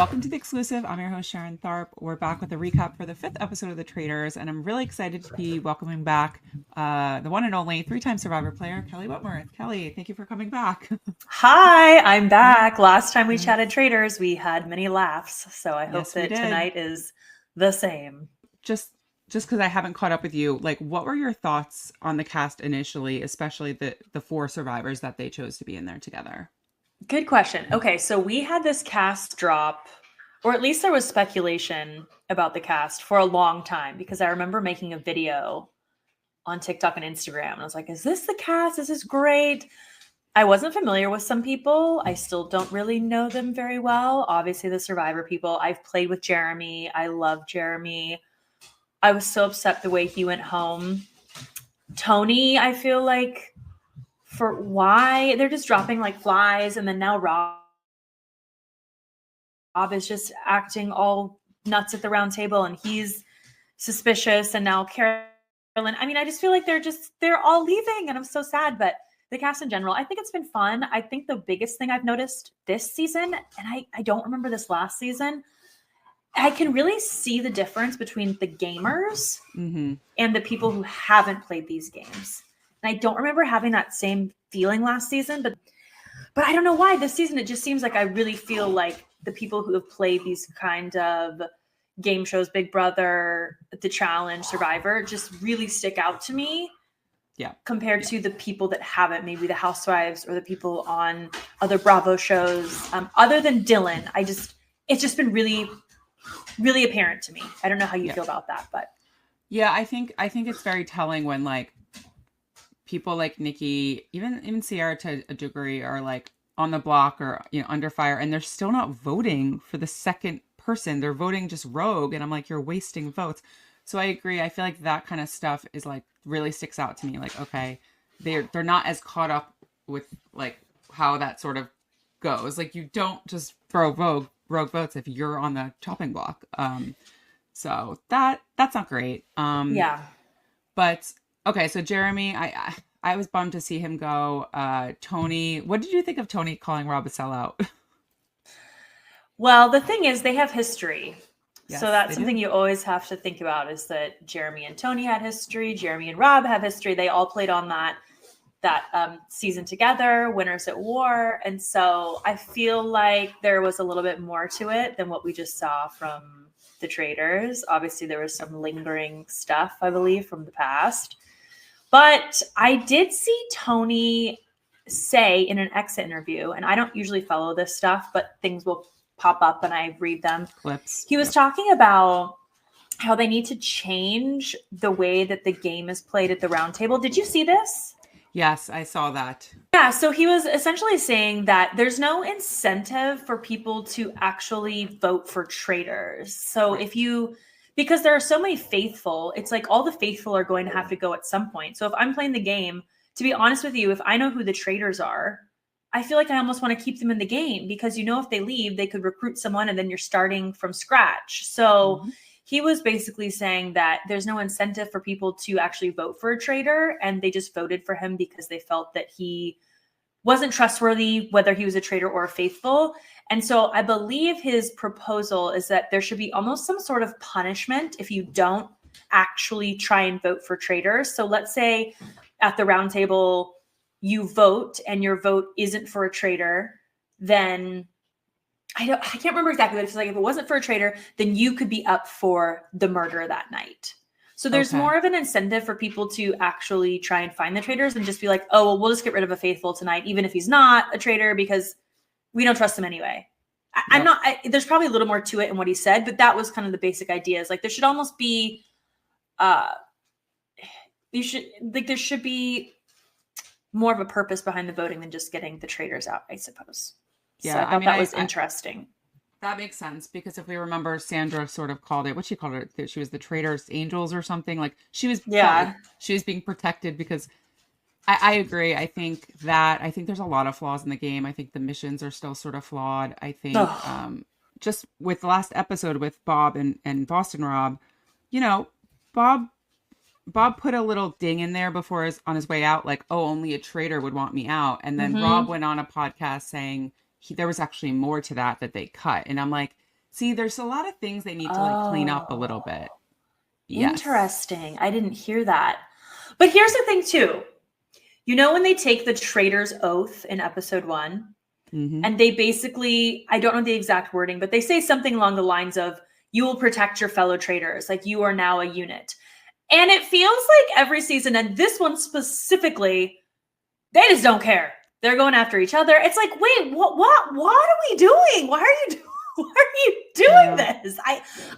Welcome to The Exclusive. I'm your host, Sharon Tharp. We're back with a recap for the 5th episode of The Traitors, and I'm really excited to be welcoming back the one and only three-time Survivor player, Kelley Wentworth. Kelley, thank you for coming back. Hi, I'm back. Last time we chatted Traitors, we had many laughs, so I hope that tonight is the same. Just because I haven't caught up with you, like, what were your thoughts on the cast initially, especially the 4 survivors that they chose to be in there together? Good question. Okay, so we had this cast drop, or at least there was speculation about the cast for a long time, because I remember making a video on TikTok and Instagram, and I was like, is this the cast? This is great. I wasn't familiar with some people. I still don't really know them very well. Obviously, the Survivor people. I've played with Jeremy. I love Jeremy. I was so upset the way he went home. Tony, I feel like, for why they're just dropping like flies, and then now Rob is just acting all nuts at the round table, and he's suspicious, and now Carolyn. I mean, I just feel like they're all leaving, and I'm so sad. But the cast in general, I think it's been fun. I think the biggest thing I've noticed this season, and I don't remember this last season, I can really see the difference between the gamers and the people who haven't played these games. And I don't remember having that same feeling last season, but I don't know why this season it just seems like I really feel like the people who have played these kind of game shows, Big Brother, The Challenge, Survivor, just really stick out to me. Yeah. Compared to the people that haven't, maybe the Housewives or the people on other Bravo shows. Other than Dylan, it's just been really, really apparent to me. I don't know how you feel about that, but yeah, I think it's very telling when like people like Nikki, even Sierra to a degree, are like on the block or under fire, and they're still not voting for the second person. They're voting just rogue, and I'm like, you're wasting votes. So I agree. I feel like that kind of stuff is like really sticks out to me. Like, okay, they're not as caught up with like how that sort of goes. Like, you don't just throw rogue votes if you're on the chopping block. So that's not great. yeah. But okay, so Jeremy, I was bummed to see him go. Tony, what did you think of Tony calling Rob a sellout? Well, the thing is, they have history. Yes, so that's something you always have to think about, is that Jeremy and Tony had history. Jeremy and Rob have history. They all played on that season together, Winners at War. And so I feel like there was a little bit more to it than what we just saw from the Traitors. Obviously, there was some lingering stuff, I believe, from the past. But I did see Tony say in an exit interview, and I don't usually follow this stuff, but things will pop up and I read them. Clips. He was talking about how they need to change the way that the game is played at the round table. Did you see this? Yes, I saw that. Yeah, so he was essentially saying that there's no incentive for people to actually vote for traitors. So because there are so many faithful, it's like all the faithful are going to have to go at some point. So if I'm playing the game, to be honest with you, if I know who the traitors are, I feel like I almost want to keep them in the game, because if they leave, they could recruit someone and then you're starting from scratch. So he was basically saying that there's no incentive for people to actually vote for a traitor, and they just voted for him because they felt that he wasn't trustworthy, whether he was a traitor or a faithful. And so I believe his proposal is that there should be almost some sort of punishment if you don't actually try and vote for traitors. So let's say at the round table, you vote and your vote isn't for a traitor, then I can't remember exactly, but it's like if it wasn't for a traitor, then you could be up for the murder that night. So there's more of an incentive for people to actually try and find the traitors and just be like, oh, well, we'll just get rid of a faithful tonight, even if he's not a traitor, because we don't trust him anyway. There's probably a little more to it in what he said, but that was kind of the basic idea. Is like there should almost be, there should be more of a purpose behind the voting than just getting the traitors out, I suppose. Yeah, so I thought that was interesting. That makes sense, because if we remember, Sandra sort of called it, what she called it, she was the Traitors Angels or something. Like she was being protected, because I agree. I think there's a lot of flaws in the game. I think the missions are still sort of flawed. I think just with the last episode with Bob and Boston Rob, Bob put a little ding in there on his way out, like, oh, only a traitor would want me out. And then Rob went on a podcast saying there was actually more to that they cut. And I'm like, See, there's a lot of things they need to like clean up a little Oh, bit. Yes. interesting. I didn't hear that. But here's the thing, too. You know, when they take the traitor's oath in episode 1, Mm-hmm. and they basically, I don't know the exact wording, but they say something along the lines of, you will protect your fellow traitors. Like, you are now a unit. And it feels like every season, and this one specifically, they just don't care. They're going after each other. It's like, wait, what are we doing? Why are you why are you doing this?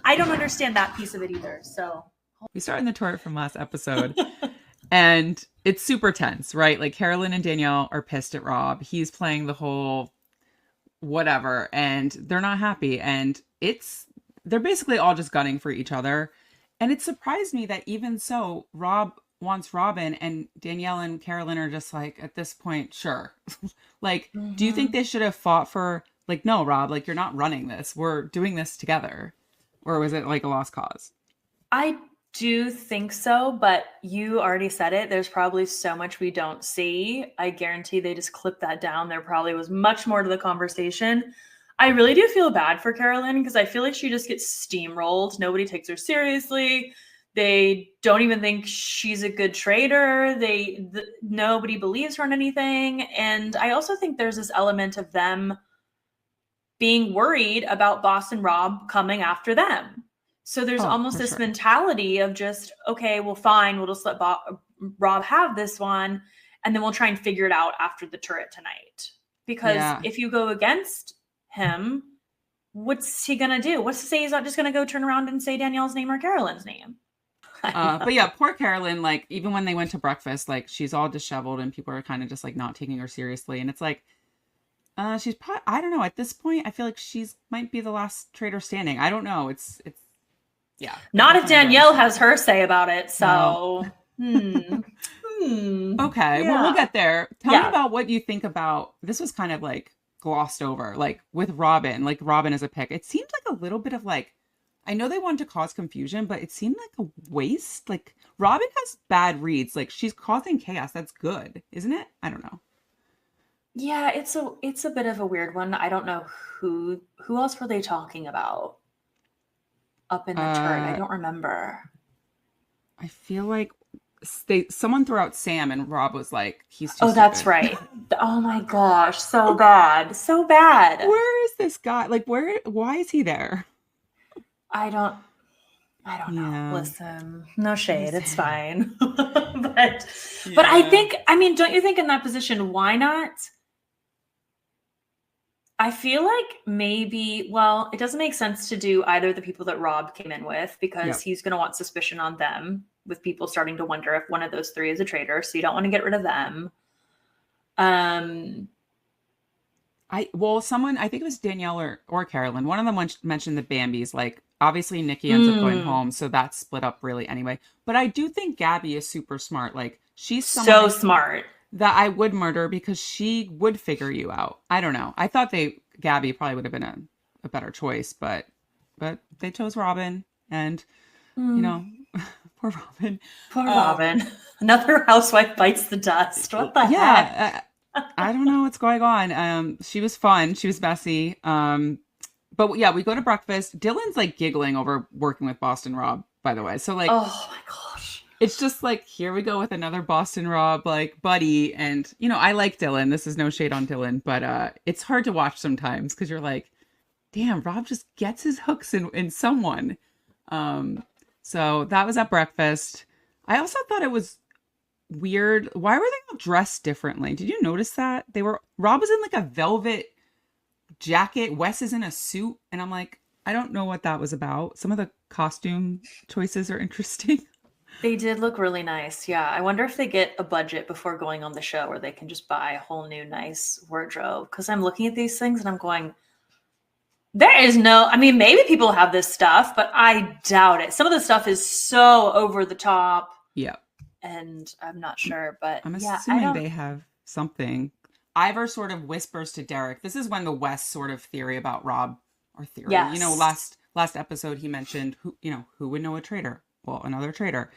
I don't understand that piece of it either. So We start in the turret from last episode. And it's super tense, right? Like Carolyn and Danielle are pissed at Rob. He's playing the whole whatever, and they're not happy. And they're basically all just gunning for each other. And it surprised me that even so, Rob wants Robin, and Danielle and Carolyn are just like, at this point, sure. Like, do you think they should have fought for, like, no, Rob, like, you're not running this. We're doing this together. Or was it like a lost cause? I do think so, but you already said it. There's probably so much we don't see. I guarantee they just clipped that down. There probably was much more to the conversation. I really do feel bad for Carolyn because I feel like she just gets steamrolled. Nobody takes her seriously. They don't even think she's a good traitor. Nobody believes her in anything. And I also think there's this element of them being worried about Boss and Rob coming after them. So there's almost this mentality of just, okay, well, fine, we'll just let Rob have this one, and then we'll try and figure it out after the turret tonight. Because if you go against him, what's he gonna do? What's to say he's not just gonna go turn around and say Danielle's name or Carolyn's name? But yeah, poor Carolyn, like, even when they went to breakfast, like, she's all disheveled and people are kind of just like not taking her seriously. And it's like, she's probably, I don't know, at this point, I feel like she's might be the last traitor standing. I don't know. It's yeah. Not if Danielle has her say about it. So, Okay. Well, we'll get there. Tell me about what you think about, this was kind of like glossed over, like with Robin, like Robin as a pick. It seemed like a little bit of like, I know they wanted to cause confusion, but it seemed like a waste. Like Robin has bad reads. Like she's causing chaos. That's good, isn't it? I don't know. Yeah, it's a bit of a weird one. I don't know who else were they talking about up in the turret. I don't remember. I feel like someone threw out Sam and Rob was like, he's too stupid. That's right. Oh my gosh, so bad. So bad. Where is this guy? Like why is he there? I don't know. Listen, no shade. It's fine. but I think, I mean, don't you think in that position, why not? I feel like maybe, well, it doesn't make sense to do either of the people that Rob came in with because he's going to want suspicion on them with people starting to wonder if one of those three is a traitor. So you don't want to get rid of them. Someone, I think it was Danielle or Carolyn, one of them mentioned the Bambis. Like, obviously Nikki ends up going home, so that's split up really anyway. But I do think Gabby is super smart. Like, she's so smart that I would murder because she would figure you out. I don't know. I thought Gabby probably would have been a better choice, but they chose Robin, and you know, poor Robin. Poor Robin. Another housewife bites the dust. What the heck? I don't know what's going on. She was fun. She was messy. But yeah, we go to breakfast. Dylan's like giggling over working with Boston Rob, by the way. So like, oh my gosh, it's just like, here we go with another Boston Rob, like buddy. And you know, I like Dylan. This is no shade on Dylan, but it's hard to watch sometimes because you're like, damn, Rob just gets his hooks in someone. So that was at breakfast. I also thought it was weird. Why were they all dressed differently? Did you notice that? Rob was in like a velvet jacket. Wes is in a suit. And I'm like, I don't know what that was about. Some of the costume choices are interesting. They did look really nice. Yeah. I wonder if they get a budget before going on the show where they can just buy a whole new nice wardrobe. Because I'm looking at these things and I'm going, there is no, I mean, maybe people have this stuff, but I doubt it. Some of the stuff is so over the top. Yeah. And I'm not sure, but I'm assuming they have something. Ivor sort of whispers to Derek. This is when the Wes sort of theory about Rob, or theory. Yes. You know, last episode he mentioned who would know a traitor? Well, another traitor.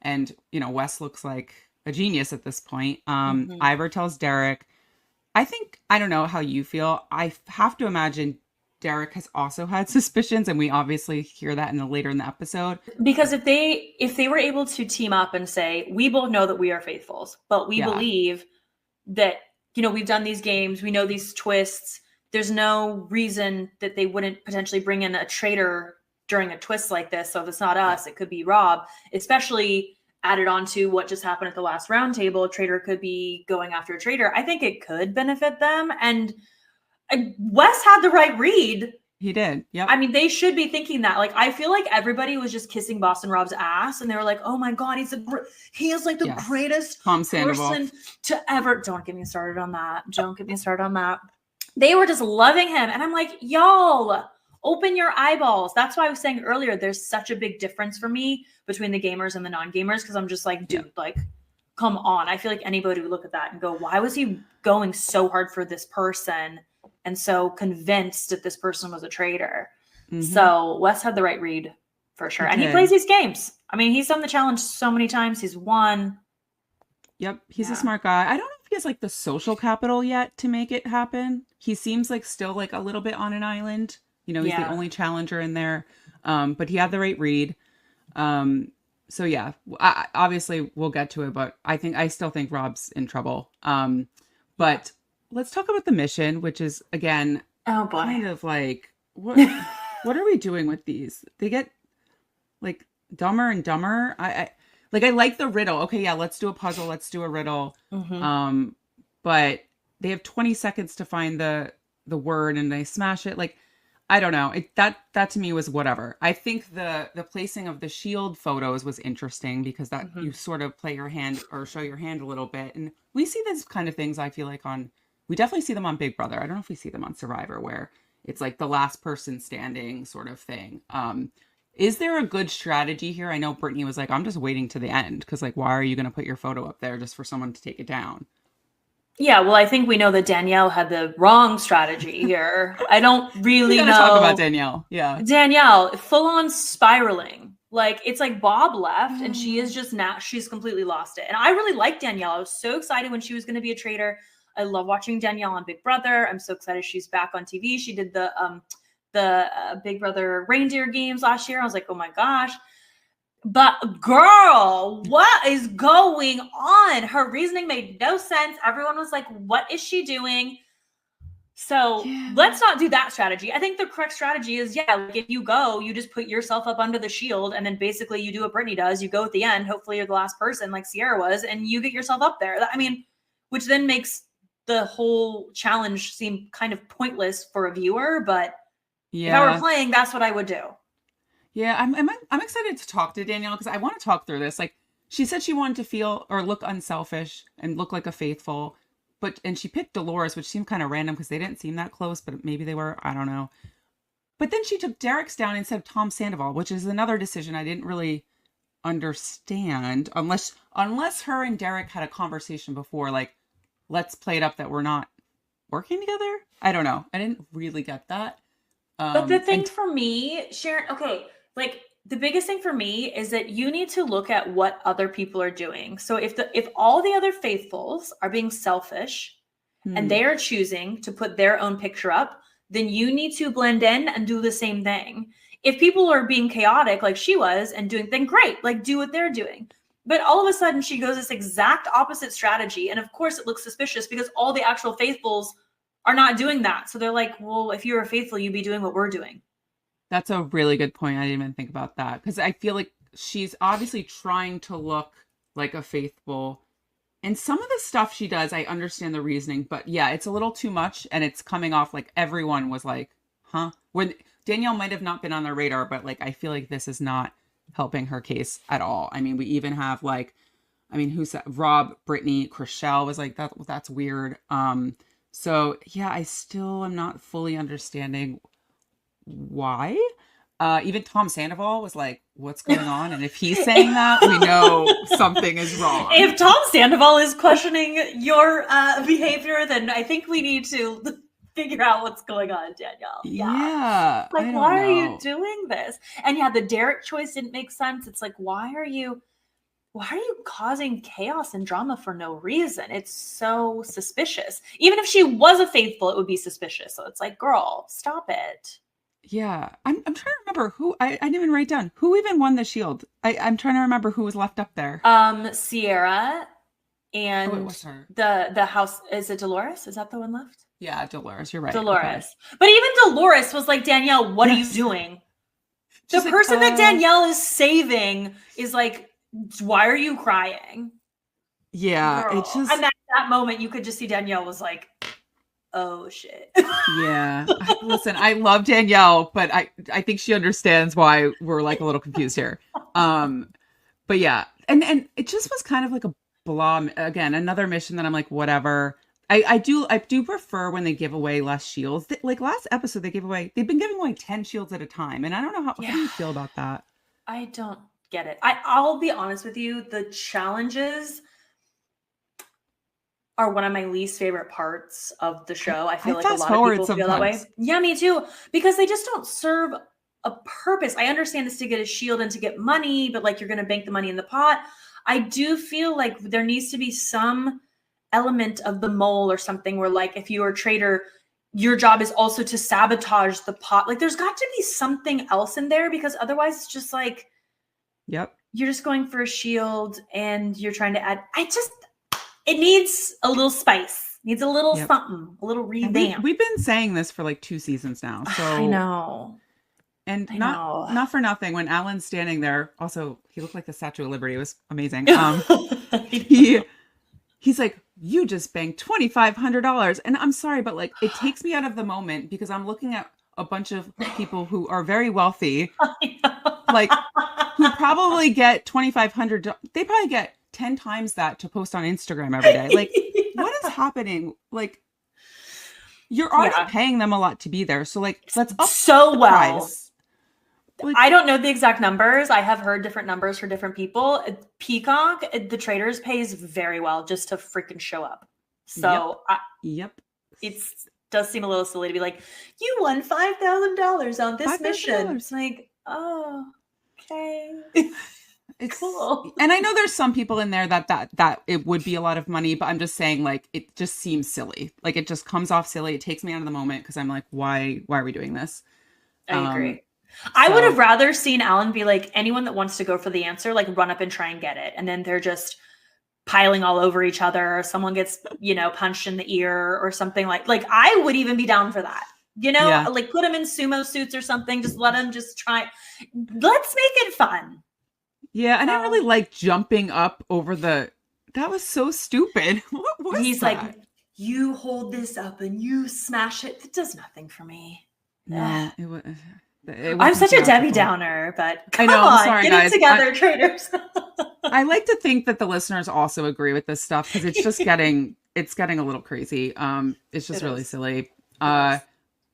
And, you know, Wes looks like a genius at this point. Ivor tells Derek, I don't know how you feel. I have to imagine Derek has also had suspicions, and we obviously hear that later in the episode. Because if they were able to team up and say, we both know that we are faithfuls, but we believe that, we've done these games, we know these twists, there's no reason that they wouldn't potentially bring in a traitor during a twist like this. So if it's not us, it could be Rob, especially added on to what just happened at the last round table. A traitor could be going after a traitor. I think it could benefit them. And Wes had the right read. He did. Yeah. I mean, they should be thinking that. Like, I feel like everybody was just kissing Boston Rob's ass, and they were like, "Oh my god, he is like the greatest person to ever." Don't get me started on that. Don't get me started on that. They were just loving him, and I'm like, y'all, open your eyeballs. That's why I was saying earlier, there's such a big difference for me between the gamers and the non-gamers, because I'm just like, dude, like, come on. I feel like anybody would look at that and go, why was he going so hard for this person and so convinced that this person was a traitor? Mm-hmm. So Wes had the right read for sure. And he plays these games. I mean, he's done the challenge so many times. He's won. Yep. He's a smart guy. I don't know if he has like the social capital yet to make it happen. He seems like still like a little bit on an island. He's the only challenger in there. But he had the right read. So yeah, obviously we'll get to it, but I still think Rob's in trouble. But let's talk about the mission, which is again, kind of like, what are we doing with these? They get like dumber and dumber. I like the riddle. Okay. Yeah. Let's do a puzzle. Let's do a riddle. Mm-hmm. But they have 20 seconds to find the word and they smash it. Like, I don't know. That to me was whatever. I think the placing of the shield photos was interesting because that you sort of play your hand or show your hand a little bit. And we see this kind of things, I feel like we definitely see them on Big Brother. I don't know if we see them on Survivor where it's like the last person standing sort of thing. Is there a good strategy here? I know Brittany was like, I'm just waiting to the end because like, why are you going to put your photo up there just for someone to take it down? Yeah, well, I think we know that Danielle had the wrong strategy here. I don't really know. Talk about Danielle. Yeah. Danielle, full on spiraling. Like, it's like Bob left and she is just now, she's completely lost it. And I really like Danielle. I was so excited when she was going to be a traitor. I love watching Danielle on Big Brother. I'm so excited she's back on TV. She did the Big Brother reindeer games last year. I was like, oh my gosh. But girl, what is going on? Her reasoning made no sense. Everyone was like, what is she doing? So let's not do that strategy. I think the correct strategy is, like if you go, you just put yourself up under the shield and then basically you do what Brittany does. You go at the end. Hopefully you're the last person like Sierra was and you get yourself up there. I mean, which then makes the whole challenge seem kind of pointless for a viewer. But if I were playing, that's what I would do. Yeah, I'm excited to talk to Danielle because I want to talk through this. Like, she said she wanted to feel or look unselfish and look like a faithful, and she picked Dolores, which seemed kind of random because they didn't seem that close, but maybe they were. I don't know. But then she took Derek's down instead of Tom Sandoval, which is another decision I didn't really understand unless her and Derek had a conversation before, like, let's play it up that we're not working together. I don't know. I didn't really get that. But the thing for me, Sharon, okay, like the biggest thing for me is that you need to look at what other people are doing. So if all the other faithfuls are being selfish and they are choosing to put their own picture up, then you need to blend in and do the same thing. If people are being chaotic like she was and doing, then great, like do what they're doing. But all of a sudden she goes this exact opposite strategy. And of course it looks suspicious because all the actual faithfuls are not doing that. So they're like, well, if you're a faithful, you'd be doing what we're doing. That's a really good point. I didn't even think about that because I feel like she's obviously trying to look like a faithful. And some of the stuff she does, I understand the reasoning, but yeah, it's a little too much. And it's coming off like everyone was like, huh? When Danielle might have not been on their radar, but like, I feel like this is not helping her case at all. I mean, we even have like, who said Rob, Brittany, Chelle was like, that's weird. So yeah, I still am not fully understanding why. Even Tom Sandoval was like, what's going on? And if he's saying that, we know something is wrong. If Tom Sandoval is questioning your behavior, then I think we need to figure out what's going on, Danielle. Yeah. Like, why are you doing this? And yeah, the Derek choice didn't make sense. It's like, why are you... why are you causing chaos and drama for no reason? It's so suspicious. Even if she was a faithful, it would be suspicious. So it's like, girl, stop it. Yeah. I'm trying to remember who I didn't even write down who even won the shield. I'm trying to remember who was left up there. Sierra and Oh, it was her. The house, is it Dolores? Is that the one left? Yeah, Dolores, you're right. Dolores. Okay. But even Dolores was like, Danielle, what are you doing? The person that Danielle is saving is like, why are you crying? Yeah, Girl. it just... And that moment, you could just see Danielle was like, oh, shit. Yeah. Listen, I love Danielle, but I think she understands why we're like a little confused here. But yeah. And it just was kind of like a blah. Again, another mission that I'm like, whatever. I do prefer when they give away less shields. Like last episode, they've been giving away 10 shields at a time. And I don't know how do you feel about that? I don't get it. I'll be honest with you. The challenges are one of my least favorite parts of the show. I feel like a lot of people feel that way. Yeah, me too. Because they just don't serve a purpose. I understand it's to get a shield and to get money, but like you're going to bank the money in the pot. I do feel like there needs to be some element of the mole or something where like if you're a traitor, your job is also to sabotage the pot. Like there's got to be something else in there because otherwise it's just like, yep, you're just going for a shield and you're trying to add, it needs a little spice, needs a little something, a little revamp. We've been saying this for like 2 seasons now. So I know. And not for nothing, when Alan's standing there, also he looked like the Statue of Liberty. It was amazing. He's like, you just banked $2,500. And I'm sorry, but like it takes me out of the moment because I'm looking at a bunch of people who are very wealthy, like who probably get $2,500. They probably get 10 times that to post on Instagram every day. Like, what is happening? Like, you're already paying them a lot to be there. So like, let's up the price. Like, I don't know the exact numbers. I have heard different numbers for different people. Peacock, the Traitors pays very well just to freaking show up. So it does seem a little silly to be like, you won $5,000 on this mission. It's like, oh, okay. It's cool. And I know there's some people in there that it would be a lot of money, but I'm just saying like, it just seems silly. Like it just comes off silly. It takes me out of the moment because I'm like, why are we doing this? I agree. I would have rather seen Alan be like, anyone that wants to go for the answer, like run up and try and get it. And then they're just piling all over each other. Or someone gets, punched in the ear or something like I would even be down for that. Like put them in sumo suits or something. Just let them just try. Let's make it fun. Yeah. And I really like jumping up over that was so stupid. What was He's that? like, you hold this up and you smash it. It does nothing for me. No, I'm such a Debbie Downer, but I know. I'm sorry, get guys. It together, Traitors. I like to think that the listeners also agree with this stuff because it's just getting a little crazy. It's just really silly. But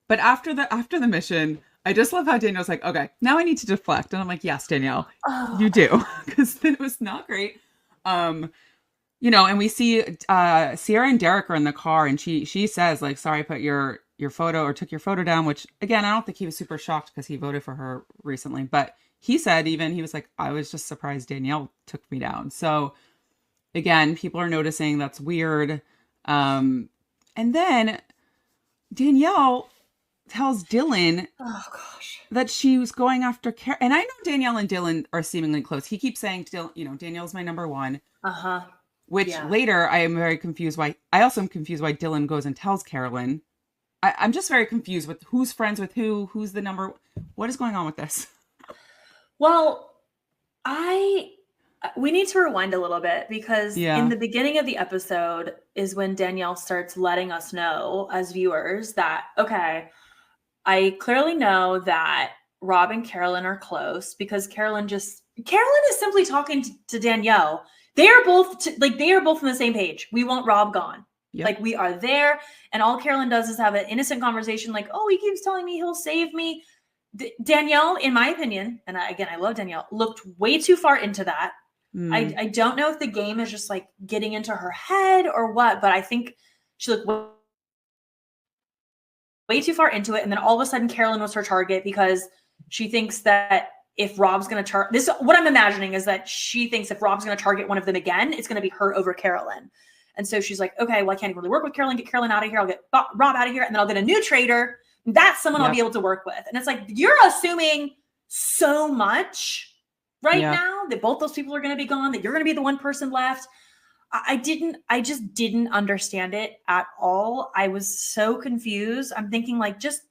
after the mission, I just love how Danielle's like, okay, now I need to deflect, and I'm like, yes, Danielle, you do, because it was not great. And we see Sierra and Derek are in the car, and she says like, sorry, I put your photo or took your photo down, which again, I don't think he was super shocked because he voted for her recently, but he said he was like, I was just surprised Danielle took me down. So again, people are noticing that's weird. And then Danielle tells Dylan that she was going after and I know Danielle and Dylan are seemingly close. He keeps saying, Danielle's my number one. Which later I am very confused why. I also am confused why Dylan goes and tells Carolyn. I'm just very confused with who's friends with who's the number. What is going on with this? Well, we need to rewind a little bit because in the beginning of the episode is when Danielle starts letting us know as viewers that, okay, I clearly know that Rob and Carolyn are close because Carolyn is simply talking to Danielle. They are both on the same page. We want Rob gone. Yep. Like we are there. And all Carolyn does is have an innocent conversation. Like, oh, he keeps telling me he'll save me. Danielle, in my opinion, and I love Danielle, looked way too far into that. I don't know if the game is just like getting into her head or what, but I think she looked way too far into it. And then all of a sudden Carolyn was her target because she thinks that if Rob's going to target this, what I'm imagining is that she thinks if Rob's going to target one of them again, it's going to be her over Carolyn. And so she's like, okay, well, I can't really work with Carolyn, get Carolyn out of here. I'll get Rob out of here. And then I'll get a new traitor. That's someone I'll be able to work with. And it's like, you're assuming so much right now that both those people are going to be gone, that you're going to be the one person left. I just didn't understand it at all. I was so confused. I'm thinking like, just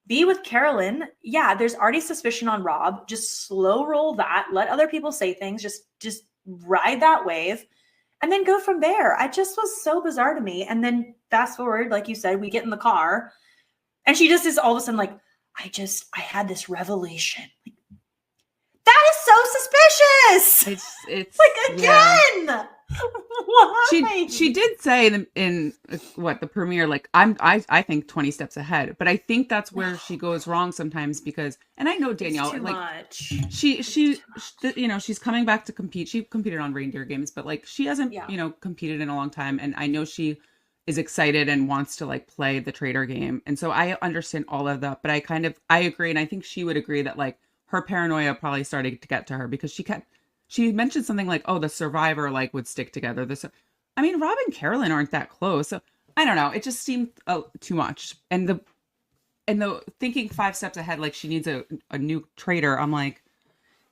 be with Carolyn. Yeah, there's already suspicion on Rob. Just slow roll that. Let other people say things. Just ride that wave and then go from there. I just was so bizarre to me. And then fast forward, like you said, we get in the car and she just is all of a sudden like, I had this revelation. Like, that is so suspicious. It's like, again. Why? She did say in what the premiere, like I think 20 steps ahead, but I think that's where she goes wrong sometimes because, and I know Danielle, too like much. she she's coming back to compete. She competed on reindeer games, but like she hasn't competed in a long time, and I know she is excited and wants to like play the traitor game, and so I understand all of that, but I agree, and I think she would agree that like her paranoia probably started to get to her because she mentioned something like, oh, the survivor like would stick together. I mean, Rob and Carolyn aren't that close. So I don't know. It just seemed too much. And the thinking 5 steps ahead, like she needs a new traitor. I'm like,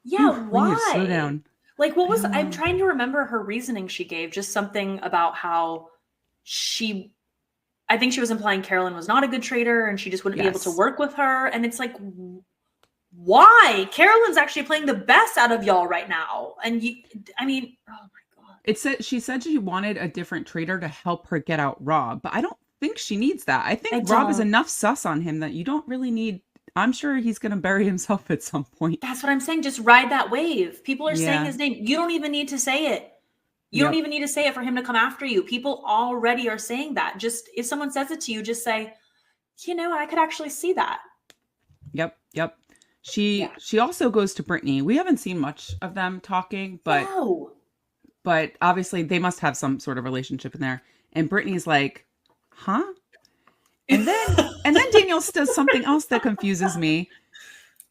yeah, why? Slow down. Like, what was, I'm trying to remember her reasoning she gave, just something about how I think she was implying Carolyn was not a good traitor and she just wouldn't be able to work with her. And it's like, why? Carolyn's actually playing the best out of y'all right now. And oh my God. She said she wanted a different traitor to help her get out Rob, but I don't think she needs that. I think Rob is enough sus on him that you don't really need. I'm sure he's going to bury himself at some point. That's what I'm saying. Just ride that wave. People are saying his name. You don't even need to say it. You don't even need to say it for him to come after you. People already are saying that. Just if someone says it to you, just say, I could actually see that. Yep. She also goes to Brittany. We haven't seen much of them talking, but obviously they must have some sort of relationship in there. And Brittany's like, huh? And then Danielle does something else that confuses me.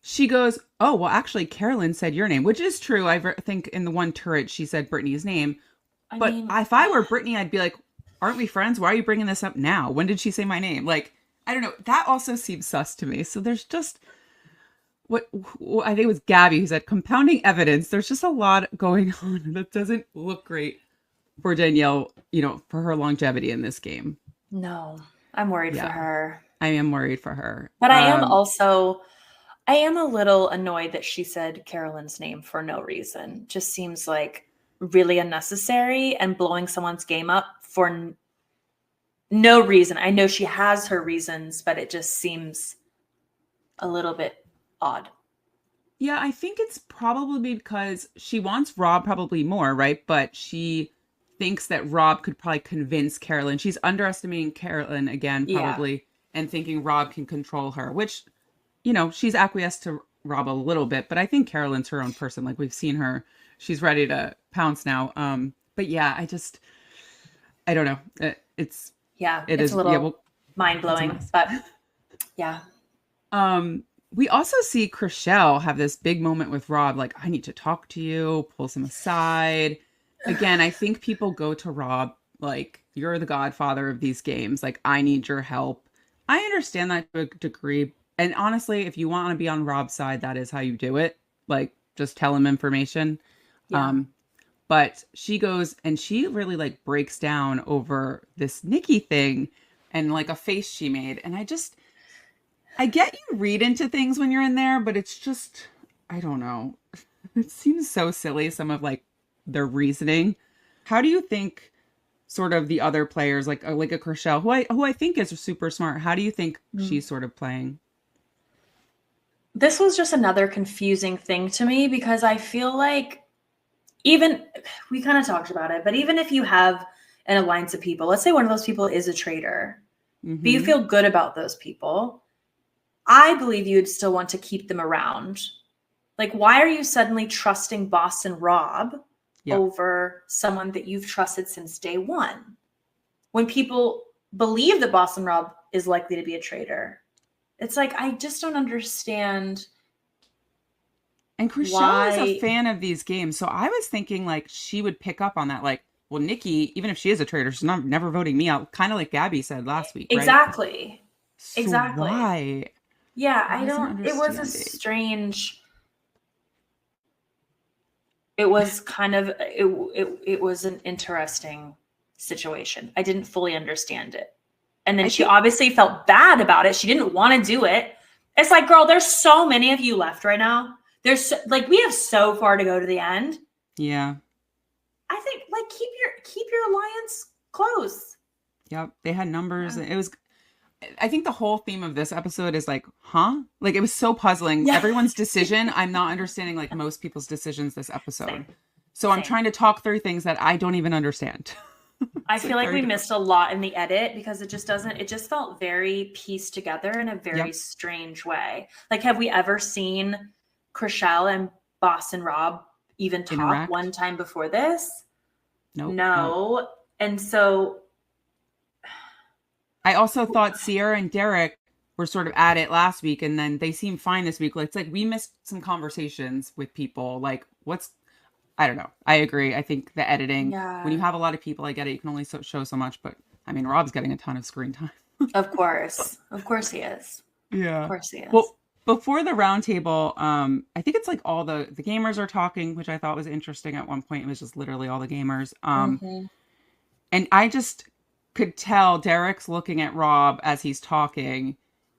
She goes, oh, well, actually, Carolyn said your name, which is true. I think in the one turret, she said Brittany's name. But if I were Brittany, I'd be like, aren't we friends? Why are you bringing this up now? When did she say my name? Like, I don't know. That also seems sus to me. So there's just... what I think it was Gabby who said compounding evidence. There's just a lot going on that doesn't look great for Danielle, for her longevity in this game. No, I'm worried for her. I am worried for her. But I am a little annoyed that she said Carolyn's name for no reason. Just seems like really unnecessary and blowing someone's game up for no reason. I know she has her reasons, but it just seems a little bit odd. Yeah, I think it's probably because she wants Rob probably more, right? But she thinks that Rob could probably convince Carolyn. She's underestimating Carolyn again, probably, and thinking Rob can control her, which, she's acquiesced to Rob a little bit, but I think Carolyn's her own person. Like we've seen her. She's ready to pounce now. But yeah, I don't know. It's a little mind-blowing, but yeah. We also see Chelle have this big moment with Rob, like, I need to talk to you, pulls him aside. Again, I think people go to Rob like, you're the godfather of these games. Like, I need your help. I understand that to a degree. And honestly, if you want to be on Rob's side, that is how you do it. Like, just tell him information. Yeah. But she goes and she really like breaks down over this Nikki thing and like a face she made. And I get you read into things when you're in there, but it's just, I don't know. It seems so silly, some of like their reasoning. How do you think sort of the other players, like a Chelle, who I think is super smart, how do you think she's sort of playing? This was just another confusing thing to me because I feel like we kind of talked about it, but even if you have an alliance of people, let's say one of those people is a traitor, but you feel good about those people, I believe you'd still want to keep them around. Like, why are you suddenly trusting Boston Rob over someone that you've trusted since day one? When people believe that Boston Rob is likely to be a traitor, it's like, I just don't understand And Chelle is a fan of these games, so I was thinking like she would pick up on that. Like, well, Nikki, even if she is a traitor, she's not never voting me out. Kind of like Gabby said last week, right? Exactly. So Exactly. why? Yeah, I I wasn't don't. It was a understanding. strange. It was kind of it was an interesting situation. I didn't fully understand it. And then she obviously felt bad about it. She didn't want to do it. It's like, girl, there's so many of you left right now. There's like we have so far to go to the end. Yeah. I think like keep your alliance close. Yep. They had numbers. It was I think the whole theme of this episode is like, huh? Like it was so puzzling. Yeah. Everyone's decision. I'm not understanding like most people's decisions this episode. Same. So I'm trying to talk through things that I don't even understand. I feel like we missed a lot in the edit because it just felt very pieced together in a very strange way. Like, have we ever seen Chelle and Boston Rob even talk one time before this? Nope. No. And so I also thought Sierra and Derek were sort of at it last week, and then they seem fine this week. Like, it's like we missed some conversations with people. Like, I don't know. I agree. I think the editing, when you have a lot of people, I get it. You can only show so much, but I mean, Rob's getting a ton of screen time. Of course he is. Yeah. Of course he is. Well, before the roundtable, I think it's like all the gamers are talking, which I thought was interesting. At one point, it was just literally all the gamers. And I just could tell Derek's looking at Rob as he's talking.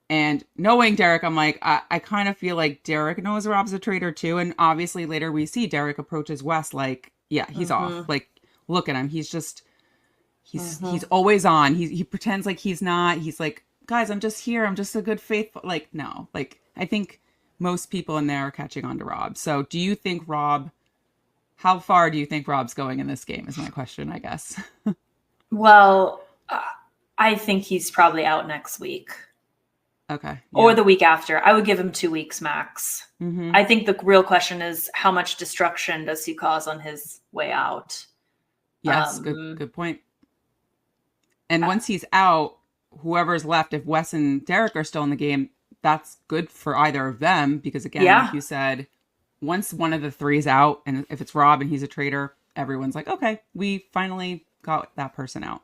And knowing Derek, I'm like, I kind of feel like Derek knows Rob's a traitor too. And obviously later we see Derek approaches Wes like, yeah, he's off. Like, look at him. He's just, he's always on. He pretends like he's not. He's like, guys, I'm just here. I'm just a good faithful. Like, no. Like, I think most people in there are catching on to Rob. So do you think how far do you think Rob's going in this game is my question, I guess. Well, I think he's probably out next week. Okay. Yeah. Or the week after. I would give him 2 weeks max. I think the real question is how much destruction does he cause on his way out? Yes, good point. And once he's out, whoever's left, if Wes and Derek are still in the game, that's good for either of them. Because again, like you said, once one of the three's out, and if it's Rob and he's a traitor, everyone's like, okay, we finally got that person out.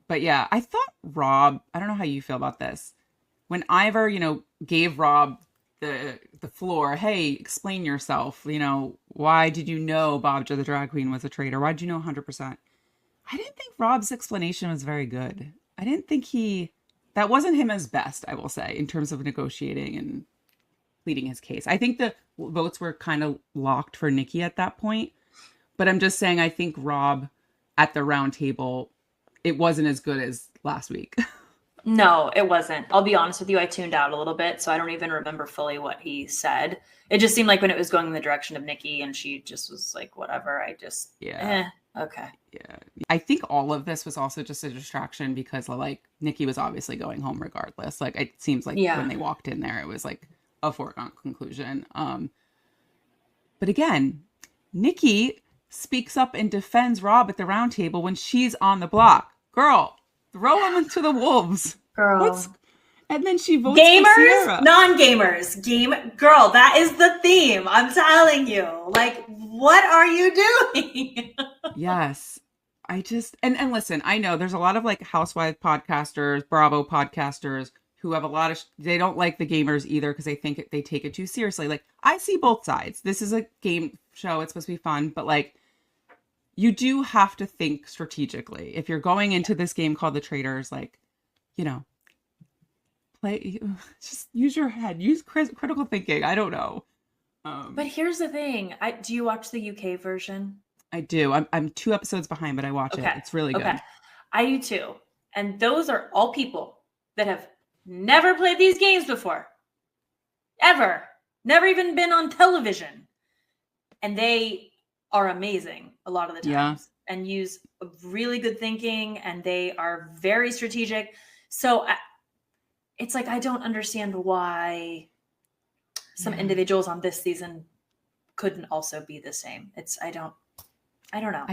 But yeah, I thought Rob, I don't know how you feel about this. When Ivor, gave Rob the floor, hey, explain yourself. Why did you know Bobja the drag queen was a traitor? Why did you know 100%? I didn't think Rob's explanation was very good. I didn't think that wasn't him as best, I will say, in terms of negotiating and pleading his case. I think the votes were kind of locked for Nikki at that point. But I'm just saying, I think Rob at the round table, it wasn't as good as last week. No, it wasn't. I'll be honest with you. I tuned out a little bit, so I don't even remember fully what he said. It just seemed like when it was going in the direction of Nikki and she just was like, whatever, okay. Yeah. I think all of this was also just a distraction because like Nikki was obviously going home regardless. Like it seems like when they walked in there, it was like a foregone conclusion. But again, Nikki speaks up and defends Rob at the round table when she's on the block. Girl, throw him into the wolves. Girl. And then she votes gamers, for Sierra. Non-gamers. Girl, that is the theme. I'm telling you. Like, what are you doing? Yes. I just, and listen, I know there's a lot of like housewife podcasters, Bravo podcasters who have a lot of, they don't like the gamers either because they think they take it too seriously. Like, I see both sides. This is a game show. It's supposed to be fun, but like, you do have to think strategically. If you're going into this game called the Traitors, like, just use your head, use critical thinking. I don't know. But here's the thing. Do you watch the UK version? I do. I'm 2 episodes behind, but I watch it. It's really good. Okay. I do too. And those are all people that have never played these games before. Ever. Never even been on television. And they are amazing a lot of the times and use really good thinking, and they are very strategic. So it's like, I don't understand why some individuals on this season couldn't also be the same. I don't know.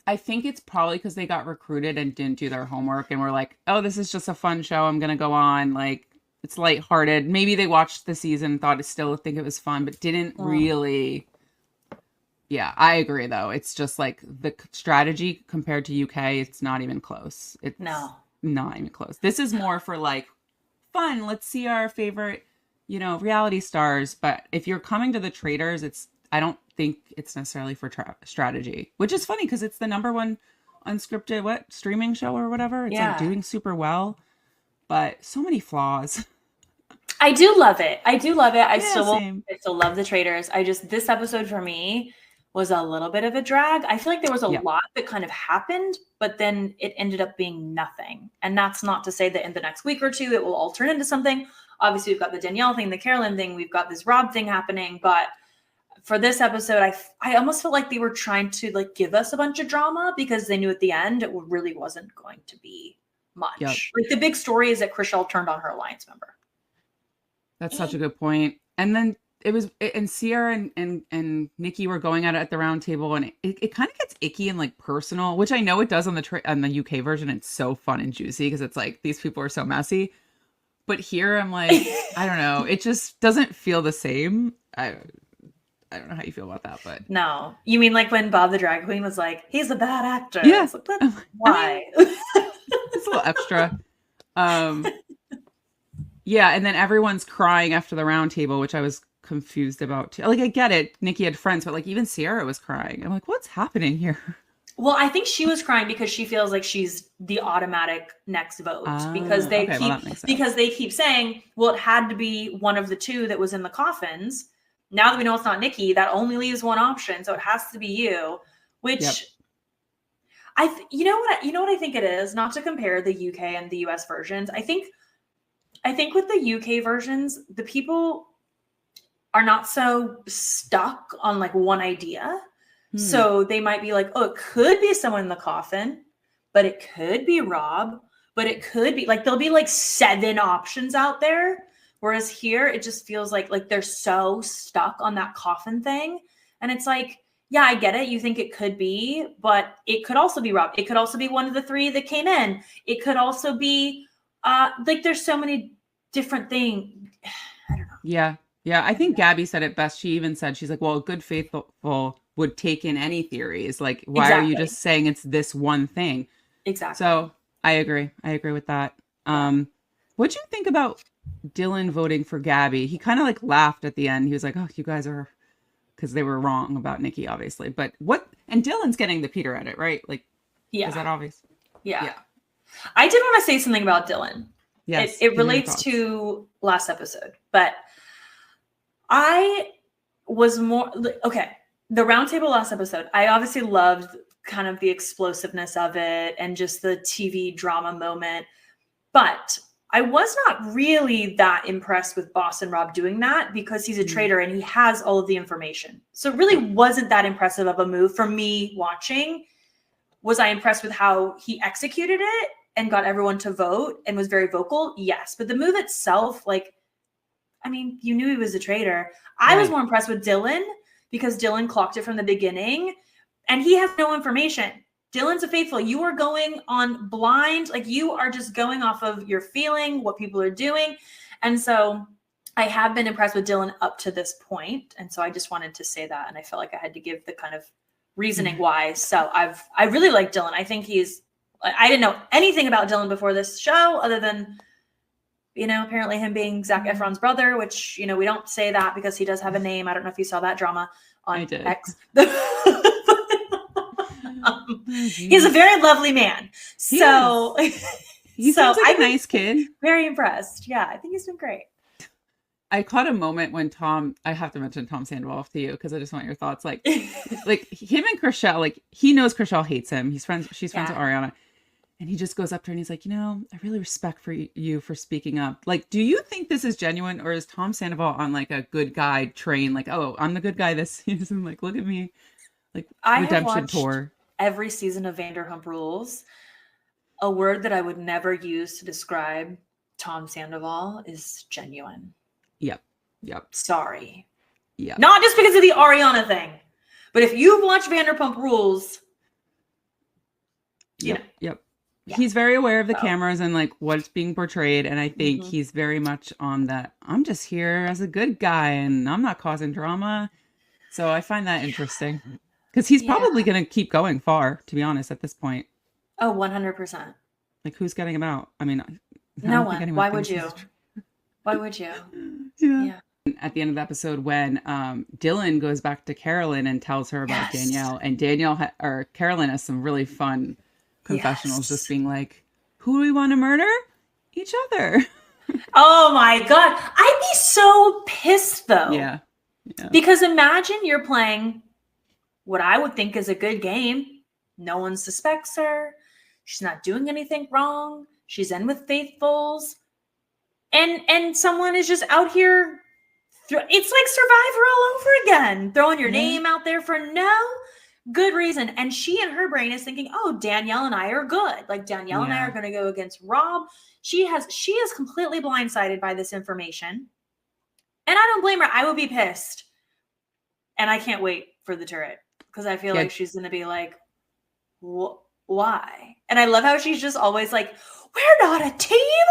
I think it's probably because they got recruited and didn't do their homework and were like, oh, this is just a fun show. I'm going to go on. Like, It's lighthearted. Maybe they watched the season, thought think it was fun, but didn't really. Yeah, I agree though. It's just like the strategy compared to UK, it's not even close. It's not even close. This is more for like fun. Let's see our favorite, reality stars. But if you're coming to the Traitors, I don't think it's necessarily for strategy, which is funny because it's the number one unscripted streaming show or whatever. It's like doing super well, but so many flaws. I do love it. I still love the Traitors. This episode for me was a little bit of a drag. I feel like there was a lot that kind of happened, but then it ended up being nothing. And that's not to say that in the next week or two, it will all turn into something. Obviously, we've got the Danielle thing, the Carolyn thing, we've got this Rob thing happening. But for this episode, I almost felt like they were trying to like give us a bunch of drama because they knew at the end it really wasn't going to be much. Yep. Like the big story is that Chelle turned on her alliance member. That's such a good point. And then and Sierra and Nikki were going at it at the round table, and it kind of gets icky and like personal, which I know it does on the UK version. It's so fun and juicy because it's like these people are so messy. But here I'm like, I don't know. It just doesn't feel the same. I don't know how you feel about that, but no. You mean like when Bob the drag queen was like, he's a bad actor? Yeah. Like, why? It's a little extra. Yeah, and then everyone's crying after the round table, which I was confused about too. Like, I get it. Nikki had friends, but like even Sierra was crying. I'm like, what's happening here? Well, I think she was crying because she feels like she's the automatic next vote because they keep saying, well, it had to be one of the two that was in the coffins. Now that we know it's not Nikki, that only leaves one option, so it has to be you. Which you know what I think it is. Not to compare the UK and the US versions. I think with the UK versions, the people are not so stuck on like one idea. So they might be like, oh, it could be someone in the coffin, but it could be Rob, but it could be like, there'll be like 7 options out there. Whereas here, it just feels like they're so stuck on that coffin thing. And it's like, yeah, I get it. You think it could be, but it could also be Rob. It could also be one of the 3 that came in. It could also be like there's so many different things. I don't know. Yeah. Yeah. I think Gabby said it best. She even said, she's like, well, a good faithful would take in any theories. Like, why are you just saying it's this one thing? Exactly. So I agree. I agree with that. What'd you think about Dylan voting for Gabby? He kind of like laughed at the end. He was like, oh, you guys are, because they were wrong about Nikki, obviously. But and Dylan's getting the Peter edit, right? Like, is that obvious? Yeah. I did want to say something about Dylan. Yes. It relates to last episode, but I was more, okay. The roundtable last episode, I obviously loved kind of the explosiveness of it and just the TV drama moment. But I was not really that impressed with Boss and Rob doing that because he's a traitor and he has all of the information. So it really wasn't that impressive of a move for me watching. Was I impressed with how he executed it and got everyone to vote and was very vocal? Yes. But the move itself, like, I mean, you knew he was a traitor. I was more impressed with Dylan because Dylan clocked it from the beginning and he has no information. Dylan's a faithful. You are going on blind. Like you are just going off of your feeling, what people are doing. And so I have been impressed with Dylan up to this point. And so I just wanted to say that. And I felt like I had to give the kind of reasoning why. So I really like Dylan. I think I didn't know anything about Dylan before this show other than, apparently him being Zac Efron's brother, which, we don't say that because he does have a name. I don't know if you saw that drama on X. He's a very lovely man. So he seems like a nice kid. Very impressed. Yeah, I think he's been great. I caught a moment when I have to mention Tom Sandoval to you because I just want your thoughts. Like him and Chelle, like he knows Chelle hates him. She's friends with Ariana. And he just goes up to her and he's like, I really respect you for speaking up. Like, do you think this is genuine or is Tom Sandoval on like a good guy train? Like, oh, I'm the good guy this season. Like, look at me. Like, redemption tour. Every season of Vanderpump Rules. A word that I would never use to describe Tom Sandoval is genuine. Yep. Sorry. Yeah. Not just because of the Ariana thing, but if you've watched Vanderpump Rules, Yep. he's very aware of the cameras and like what's being portrayed. And I think he's very much on that. I'm just here as a good guy and I'm not causing drama. So I find that interesting because he's probably going to keep going far, to be honest, at this point. Oh, 100%. Like, who's getting him out? I mean, no one. Why would you? Why would you? Yeah. At the end of the episode, when Dylan goes back to Carolyn and tells her about Danielle, and Carolyn has some really fun confessionals, just being like, "Who do we want to murder? Each other." Oh my God, I'd be so pissed though. Yeah. Because imagine you're playing what I would think is a good game. No one suspects her. She's not doing anything wrong. She's in with faithfuls. And someone is just out here. It's like Survivor all over again. Throwing your name out there for no good reason. And she in her brain is thinking, oh, Danielle and I are good. Like Danielle and I are going to go against Rob. She is completely blindsided by this information. And I don't blame her. I would be pissed. And I can't wait for the turret. Because I feel like she's going to be like, why? And I love how she's just always like, we're not a team.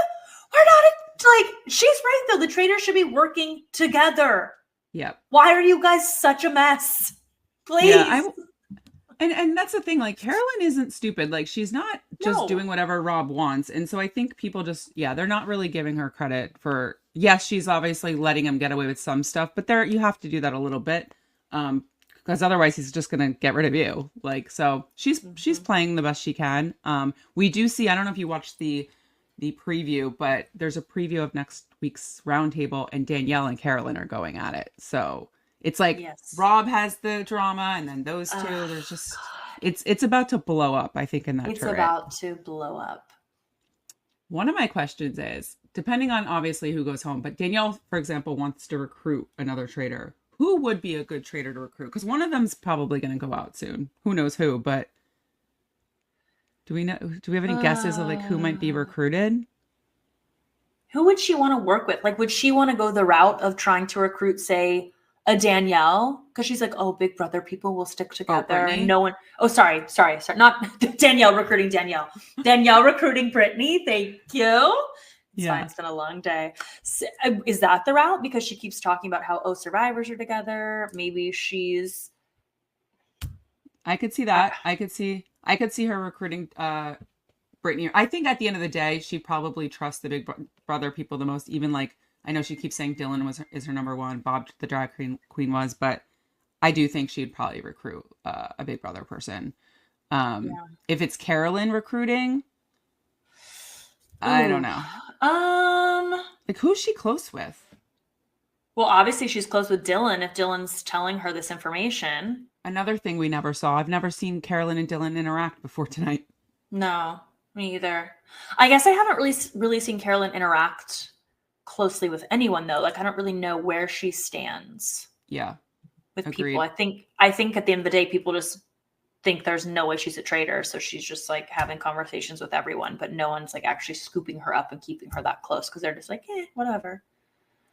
We're not like, she's right though. The traitors should be working together. Yeah. Why are you guys such a mess? Please. Yeah, and that's the thing. Like, Carolyn isn't stupid. Like, she's not just doing whatever Rob wants. And so I think people just, they're not really giving her credit for, yes, she's obviously letting him get away with some stuff, but you have to do that a little bit. Because otherwise he's just going to get rid of you. Like, so she's playing the best she can. We do see, I don't know if you watched the preview, but there's a preview of next week's roundtable and Danielle and Carolyn are going at it. So it's like Rob has the drama and then those two, there's just, it's about to blow up, I think, in that turret. It's about to blow up. One of my questions is, depending on obviously who goes home, but Danielle, for example, wants to recruit another traitor. Who would be a good traitor to recruit? Because one of them's probably going to go out soon. Who knows who, but do we have any guesses of like who might be recruited? Who would she want to work with? Like, would she want to go the route of trying to recruit, say, a Danielle? Because she's like, oh, Big Brother people will stick together. And no one. Oh, sorry. Not Danielle recruiting Danielle. Danielle recruiting Brittany. Thank you. It's fine. It's been a long day. So, is that the route? Because she keeps talking about how, survivors are together. Maybe she's. I could see that. I could see her recruiting Brittany. I think at the end of the day, she probably trusts the Big Brother people the most. Even like, I know she keeps saying Dylan is her number one. Bob, the drag queen was, but I do think she'd probably recruit a Big Brother person. If it's Carolyn recruiting, I don't know. Like, who's she close with? Well, obviously she's close with Dylan if Dylan's telling her this information. Another thing we never saw. I've never seen Carolyn and Dylan interact before tonight. No, me either. I guess I haven't really seen Carolyn interact closely with anyone though. Like, I don't really know where she stands. Yeah. With Agreed. people. I think at the end of the day, people just think there's no way she's a traitor. So she's just like having conversations with everyone, but no one's like actually scooping her up and keeping her that close because they're just like, whatever.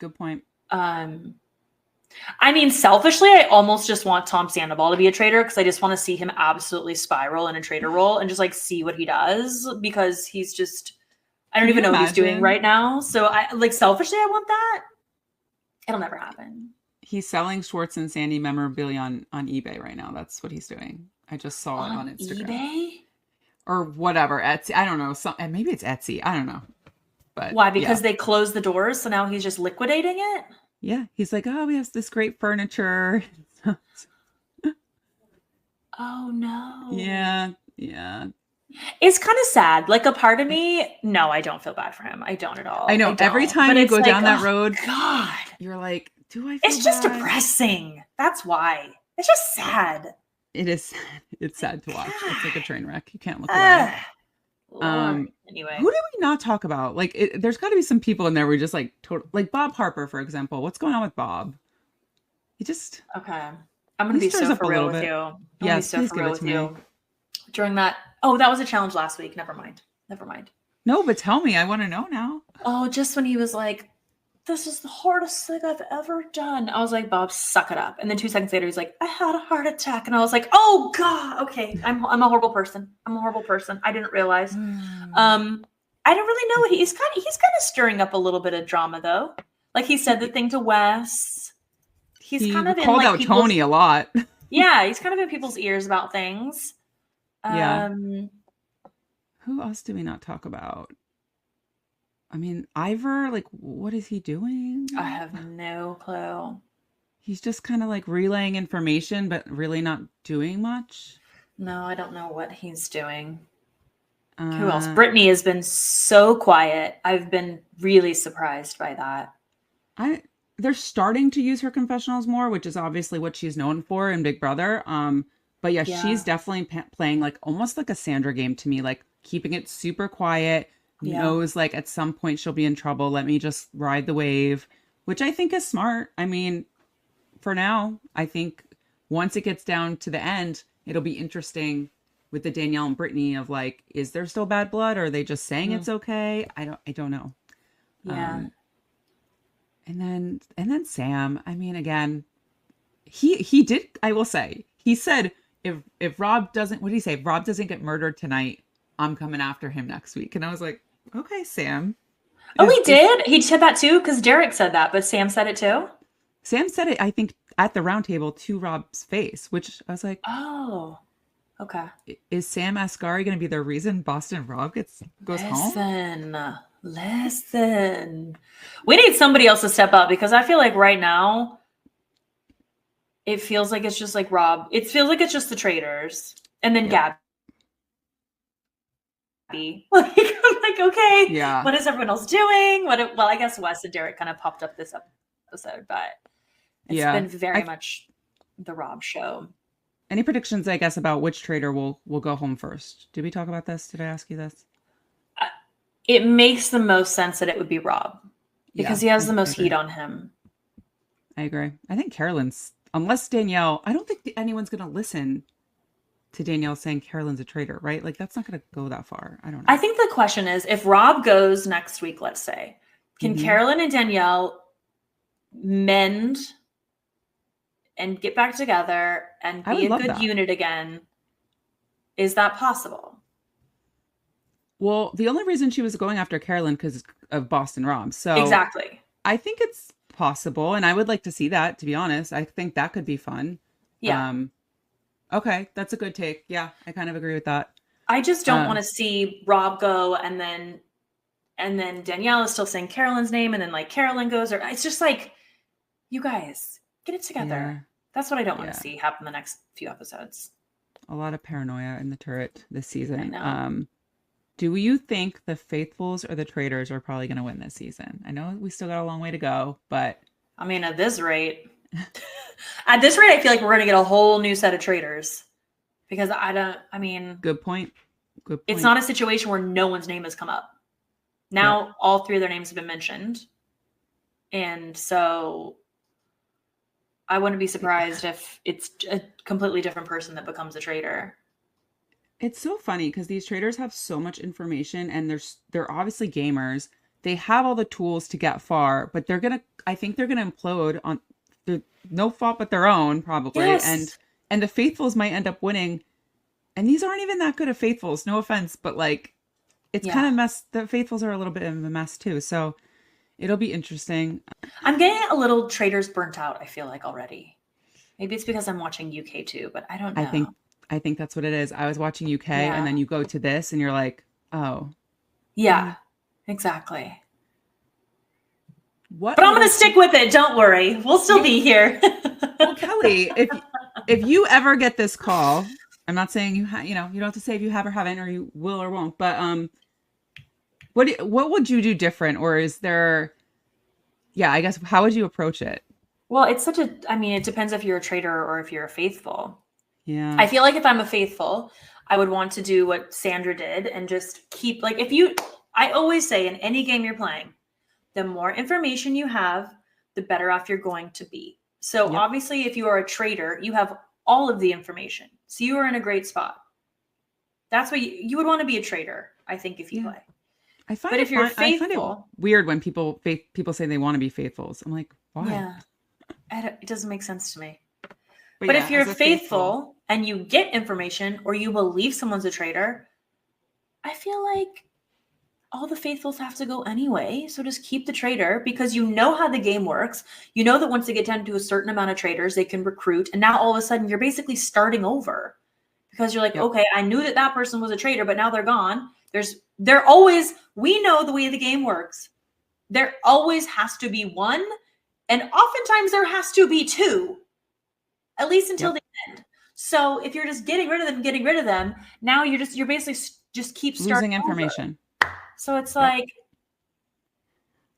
Good point. I mean, selfishly, I almost just want Tom Sandoval to be a traitor because I just want to see him absolutely spiral in a traitor role and just like see what he does because he's just, I don't even know what he's doing right now. So I like selfishly, I want that. It'll never happen. He's selling Schwartz and Sandy memorabilia on eBay right now. That's what he's doing. I just saw it on Instagram. eBay? Or whatever. Etsy. I don't know. Maybe it's Etsy. I don't know. But why? Because they closed the doors, so now he's just liquidating it? Yeah. He's like, oh, we have this great furniture. Oh, no. Yeah. It's kind of sad. Like, a part of me, no, I don't feel bad for him. I don't at all. I know. Every time you go down that road, God, you're like, do I feel It's just bad? Depressing. That's why. It's just sad. It is. It's sad to watch. It's like a train wreck. You can't look away. Anyway, who did we not talk about? Like, there's got to be some people in there we just like total, like Bob Harper, for example. What's going on with Bob? He just okay. I'm gonna be so for real with you. Yes, please give it to me. During that, that was a challenge last week. Never mind. No, but tell me. I want to know now. Oh, just when he was like, this is the hardest thing I've ever done. I was like, Bob, suck it up. And then 2 seconds later, he's like, I had a heart attack. And I was like, oh God, okay. I'm a horrible person. I'm a horrible person. I didn't realize. I don't really know what he's kind of stirring up a little bit of drama though. Like he said the thing to Wes. He kind of called out Tony a lot. Yeah, he's kind of in people's ears about things. Yeah. Who else do we not talk about? I mean, Ivor, like, what is he doing? I have no clue. He's just kind of like relaying information, but really not doing much. No, I don't know what he's doing. Who else? Brittany has been so quiet. I've been really surprised by that. They're starting to use her confessionals more, which is obviously what she's known for in Big Brother. But yeah, she's definitely playing like almost like a Sandra game to me, like keeping it super quiet. Knows like at some point she'll be in trouble. Let me just ride the wave, which I think is smart. I mean, for now, I think once it gets down to the end, it'll be interesting with the Danielle and Brittany of like, is there still bad blood? Or are they just saying it's okay? I don't know. Yeah. And then Sam, I mean, again, he did, I will say, he said, if Rob doesn't, what did he say? If Rob doesn't get murdered tonight, I'm coming after him next week. And I was like, okay, Sam. Oh, he did? He said that too? Because Derek said that, but Sam said it too? Sam said it, I think, at the round table to Rob's face, which I was like, oh, okay. Is Sam Asghari going to be the reason Boston Rob goes home? Listen. We need somebody else to step up because I feel like right now, it feels like it's just like Rob. It feels like it's just the Traitors and then Gabby. Like, I'm like, okay, what is everyone else doing? Well, I guess Wes and Derek kind of popped up this episode, but it's been very much the Rob show. Any predictions, I guess, about which traitor will go home first? Did we talk about this? Did I ask you this? It makes the most sense that it would be Rob because he has the most heat on him. I agree. I think Carolyn's, unless Danielle, I don't think anyone's going to listen to Danielle saying Carolyn's a traitor, right? Like that's not going to go that far. I don't know. I think the question is, if Rob goes next week, let's say, can Carolyn and Danielle mend and get back together and be a good unit again? Is that possible? Well, the only reason she was going after Carolyn because of Boston Rob. So exactly. I think it's possible. And I would like to see that, to be honest. I think that could be fun. Yeah. Okay, that's a good take. Yeah, I kind of agree with that. I just don't want to see Rob go and then Danielle is still saying Carolyn's name and then like Carolyn goes, or it's just like, you guys get it together. Yeah. That's what I don't want to see happen the next few episodes. A lot of paranoia in the turret this season. I know. Do you think the Faithfuls or the Traitors are probably going to win this season? I know we still got a long way to go, but I mean, at this rate, I feel like we're going to get a whole new set of Traitors because good point. It's not a situation where no one's name has come up. Now all three of their names have been mentioned. And so I wouldn't be surprised if it's a completely different person that becomes a traitor. It's so funny because these Traitors have so much information and they're obviously gamers. They have all the tools to get far, but I think they're gonna implode on no fault but their own, probably. Yes. And the Faithfuls might end up winning. And these aren't even that good of Faithfuls, no offense, but like it's kind of mess. The Faithfuls are a little bit of a mess too. So it'll be interesting. I'm getting a little Traitors burnt out, I feel like already. Maybe it's because I'm watching UK too, but I don't know. I think that's what it is. I was watching UK and then you go to this and you're like, oh. Yeah, exactly. But I'm going to stick with it. Don't worry. We'll still be here. Well, Kelley, if you ever get this call, I'm not saying you don't have to say if you have or haven't or you will or won't, but what would you do different? Or is there, I guess, how would you approach it? Well, it's it depends if you're a traitor or if you're a faithful. Yeah. I feel like if I'm a faithful, I would want to do what Sandra did and just keep I always say in any game you're playing, the more information you have, the better off you're going to be. So obviously if you are a traitor, you have all of the information. So you are in a great spot. That's what you would want to be a traitor, I think, if you play. But if you're I find it faithful, weird when people say they want to be faithfuls. I'm like, why? yeah, it doesn't make sense to me. But But yeah, if you're as a faithful and you get information or you believe someone's a traitor, I feel like all the faithfuls have to go anyway. So just keep the traitor, because you know how the game works. You know that once they get down to a certain amount of traitors, they can recruit. And now all of a sudden you're basically starting over, because you're like, Yep. okay, I knew that person was a traitor, but now they're gone. We know the way the game works. There always has to be one. And oftentimes there has to be two, at least until the end. So if you're just getting rid of them, now you're basically just keep starting losing information. over. So it's like,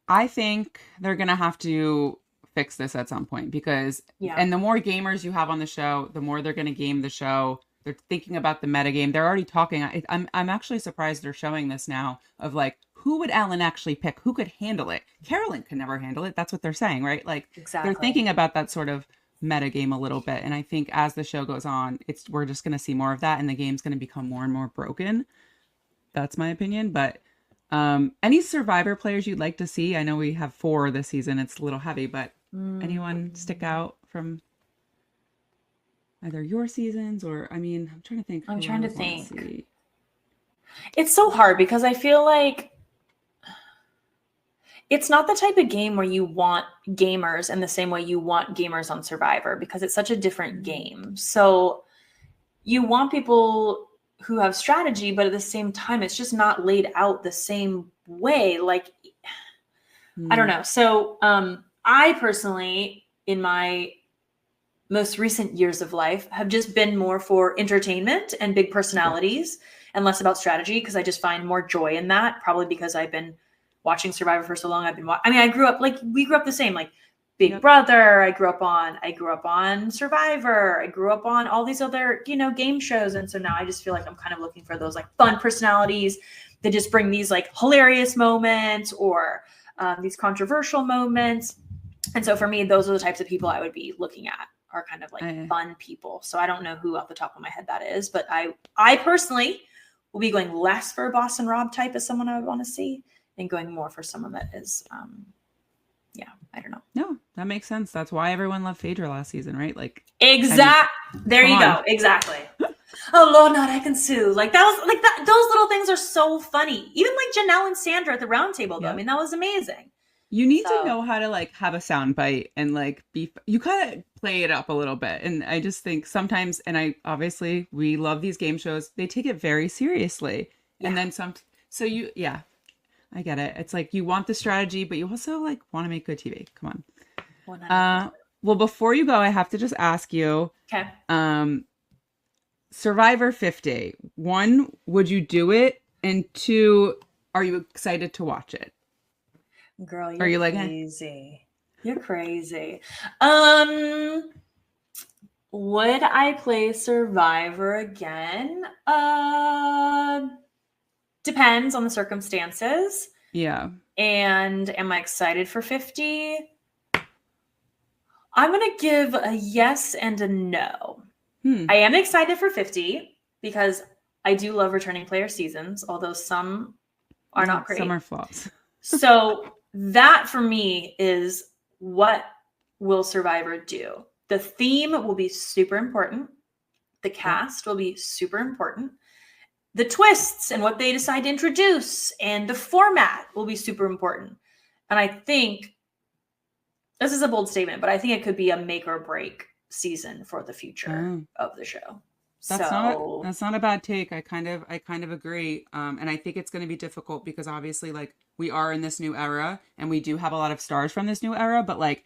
I think they're going to have to fix this at some point, because, and the more gamers you have on the show, the more they're going to game the show. They're thinking about the metagame. They're already talking. I'm actually surprised they're showing this now of like, who would Alan actually pick? Who could handle it? Carolyn can never handle it. That's what they're saying, right? Like, exactly. They're thinking about that sort of metagame a little bit. And I think as the show goes on, we're just going to see more of that, and the game's going to become more and more broken. That's my opinion. But any Survivor players you'd like to see? I know we have 4 this season. It's a little heavy, but anyone stick out from either your seasons or, I mean, I'm trying to think. I'm trying to think. It's so hard because I feel like it's not the type of game where you want gamers in the same way you want gamers on Survivor, because it's such a different game. So you want people who have strategy, but at the same time, it's just not laid out the same way. Like, I don't know. So I personally, in my most recent years of life, have just been more for entertainment and big personalities and less about strategy, because I just find more joy in that, probably because I've been watching Survivor for so long. I grew up, we grew up the same, like Big Brother. I grew up on Survivor. I grew up on all these other, game shows. And so now I just feel like I'm kind of looking for those like fun personalities that just bring these like hilarious moments or these controversial moments. And so for me, those are the types of people I would be looking at, are kind of like fun people. So I don't know who off the top of my head that is, but I personally will be going less for a Boston Rob type as someone I would want to see, and going more for someone that is, I don't know. No, that makes sense. That's why everyone loved Phaedra last season, right? Like, there you go. Exactly. Oh Lord, not I can sue. Like that was like that. Those little things are so funny. Even like Janelle and Sandra at the round table, though. I mean, that was amazing. You need to know how to like have a sound bite and like you kind of play it up a little bit. And I just think sometimes, and we love these game shows. They take it very seriously. Yeah. And then I get it. It's like you want the strategy, but you also like want to make good TV. Come on. 100%. Well, before you go, I have to just ask you. Okay. Survivor 50. 1, would you do it? And 2, are you excited to watch it? Girl, are you crazy. You're crazy. Would I play Survivor again? Depends on the circumstances. Yeah. And am I excited for 50? I'm going to give a yes and a no. I am excited for 50 because I do love returning player seasons, although some are not great. Some are flops. So that for me is, what will Survivor do? The theme will be super important. The cast will be super important. The twists and what they decide to introduce and the format will be super important. And I think, this is a bold statement, but I think it could be a make or break season for the future of the show. That's not a bad take. I kind of agree. And I think it's going to be difficult because obviously like we are in this new era and we do have a lot of stars from this new era, but like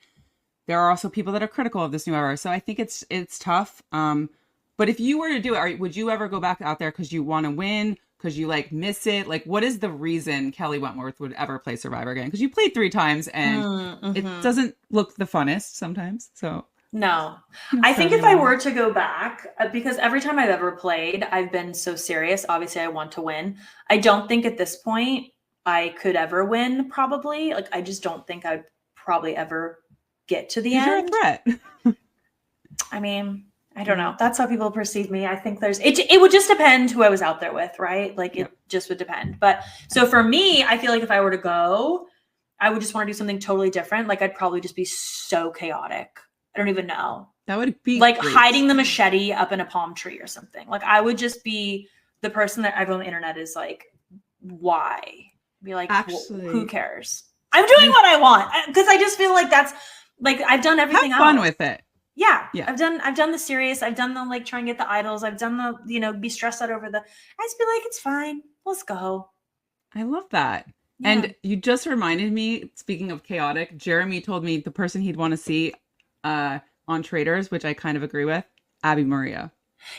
there are also people that are critical of this new era. So I think it's tough. But if you were to do it, would you ever go back out there because you want to win? Because you like miss it? Like, what is the reason Kelley Wentworth would ever play Survivor again? Because you played 3 times and it doesn't look the funnest sometimes. So no, I think if I were to go back, because every time I've ever played, I've been so serious. Obviously, I want to win. I don't think at this point I could ever win, probably. Like, I just don't think I'd probably ever get to the end. You're a threat. I mean, I don't know. That's how people perceive me. I think it would just depend who I was out there with, right? Like, it just would depend. But so for me, I feel like if I were to go, I would just want to do something totally different. Like I'd probably just be so chaotic. I don't even know. That would be like great. hiding the machete up in a palm tree or something. Like I would just be the person that everyone on the internet is like, why? Be like, actually, who cares? I'm doing what I want because I just feel like that's like I've done everything have fun else. with it. Yeah. I've done the serious. I've done the like try and get the idols. I've done the, you know, be stressed out over the. I just be like, it's fine. Let's go. I love that. Yeah. And you just reminded me, speaking of chaotic, Jeremy told me the person he'd want to see on Traitors, which I kind of agree with, Abby Maria.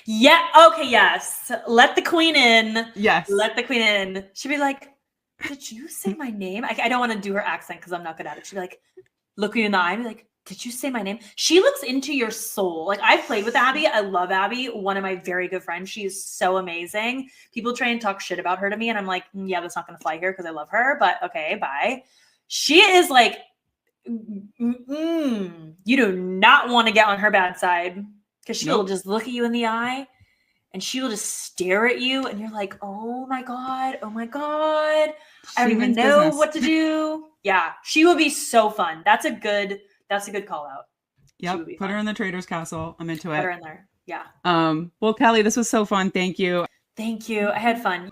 Yeah. Okay. Yes. Let the queen in. Yes. Let the queen in. She'd be like, did you say my name? I don't want to do her accent because I'm not good at it. She'd be like, look you in the eye and be like, did you say my name? She looks into your soul. Like I've played with Abby. I love Abby. One of my very good friends. She is so amazing. People try and talk shit about her to me. And I'm like, yeah, that's not going to fly here because I love her. But okay, bye. She is like, you do not want to get on her bad side because she will just look at you in the eye and she will just stare at you. And you're like, oh my God. Oh my God. I don't even know what to do. Yeah. She will be so fun. That's a good call out. Yep. Put her in the Traitors Castle. I'm into it. Put her in there. Yeah. Well, Kelley, this was so fun. Thank you. Thank you. I had fun.